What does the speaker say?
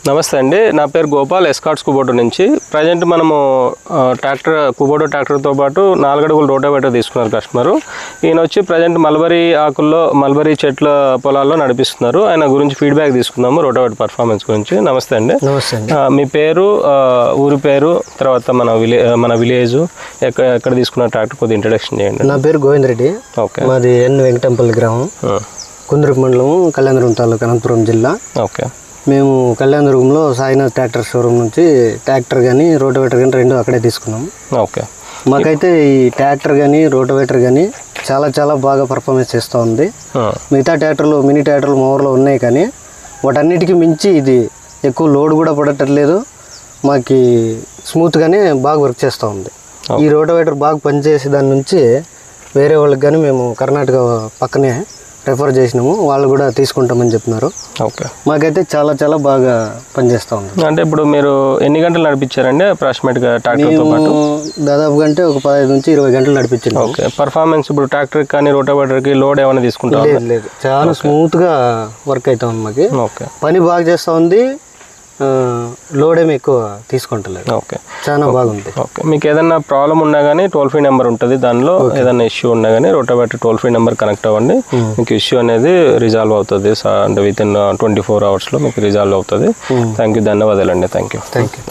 నమస్తే అండి, నా పేరు గోపాల్, ఎస్కార్ట్స్ కుబోటో నుంచి. ప్రజెంట్ మనము ట్రాక్టర్ కుబోటో ట్రాక్టర్తో పాటు 4 అడుగుల రోటావేటర్ తీసుకున్నారు కస్టమరు. ఈయన వచ్చి ప్రజెంట్ మల్బరీ ఆకుల్లో మల్బరీ చెట్ల పొలాల్లో నడిపిస్తున్నారు. ఆయన గురించి ఫీడ్బ్యాక్ తీసుకుందాము రోటావేటర్ పర్ఫార్మెన్స్ గురించి. నమస్తే అండి. నమస్తే అండి. మీ పేరు, ఊరి పేరు, తర్వాత మన విలేజ్, ఎక్కడ తీసుకున్న ట్రాక్టర్ కొద్దిగా ఇంట్రడక్షన్ చేయండి. నా పేరు గోవింద్ రెడ్డి. ఓకే. మాది ఎన్ వెంకటంపల్లి గ్రామం, కుందుర్పి మండలం, కళ్యాణదుర్గం తాలూకా, అనంతపురం జిల్లా. ఓకే. మేము కళ్యాణదుర్గంలో సాయినాథ్ ట్రాక్టర్ షోరూమ్ నుంచి ట్రాక్టర్ కానీ రోటోవేటర్ కానీ 2 అక్కడే తీసుకున్నాం. ఓకే. మాకైతే ఈ ట్రాక్టర్ కానీ రోటోవేటర్ కానీ చాలా బాగా పర్ఫార్మెన్స్ చేస్తూ ఉంది. మిగతా ట్రాక్టర్లు, మినీ ట్రాక్టర్లు మా ఊర్లో ఉన్నాయి, కానీ వాటన్నిటికీ మించి ఇది ఎక్కువ లోడ్ కూడా పడట్లేదు. మాకు స్మూత్గానే బాగా వర్క్ చేస్తూ ఉంది. ఈ రోటోవేటర్ బాగా పనిచేసే దాని నుంచి వేరే వాళ్ళకి కానీ మేము కర్ణాటక పక్కనే రెఫర్ చేసినాము, వాళ్ళు కూడా తీసుకుంటామని చెప్తున్నారు. ఓకే. మాకైతే చాలా బాగా పనిచేస్తూ ఉంది. అంటే ఇప్పుడు మీరు ఎన్ని గంటలు నడిపించారండి అప్రాక్సిమేట్గా ట్రాక్టర్తో పాటు? దాదాపు అంటే ఒక 15 నుంచి 20 గంటలు నడిపించింది. ఓకే. పర్ఫార్మెన్స్ ఇప్పుడు ట్రాక్టర్కి కానీ రోటావేటర్కి లోడ్ ఏమైనా తీసుకుంటాం? లేదు, చాలా స్మూత్గా వర్క్ అవుతా ఉంది. మాకు ఓకే. పని బాగా చేస్తూ ఉంది, లోడ్ ఏమి ఎక్కువ తీసుకుంటలేదు. ఓకే. చాలా బాగుంది. ఓకే. మీకు ఏదైనా ప్రాబ్లం ఉన్నా కానీ టోల్ ఫ్రీ నెంబర్ ఉంటుంది, దానిలో ఏదైనా ఇష్యూ ఉన్నా కానీ rotavator toll free number connect అవ్వండి. మీకు ఇష్యూ అనేది రిజాల్వ్ అవుతుంది. అంటే విత్ ఇన్ 24 అవర్స్లో మీకు రిజాల్వ్ అవుతుంది. థ్యాంక్ యూ, ధన్యవాదాలండి. Thank you. Thank you.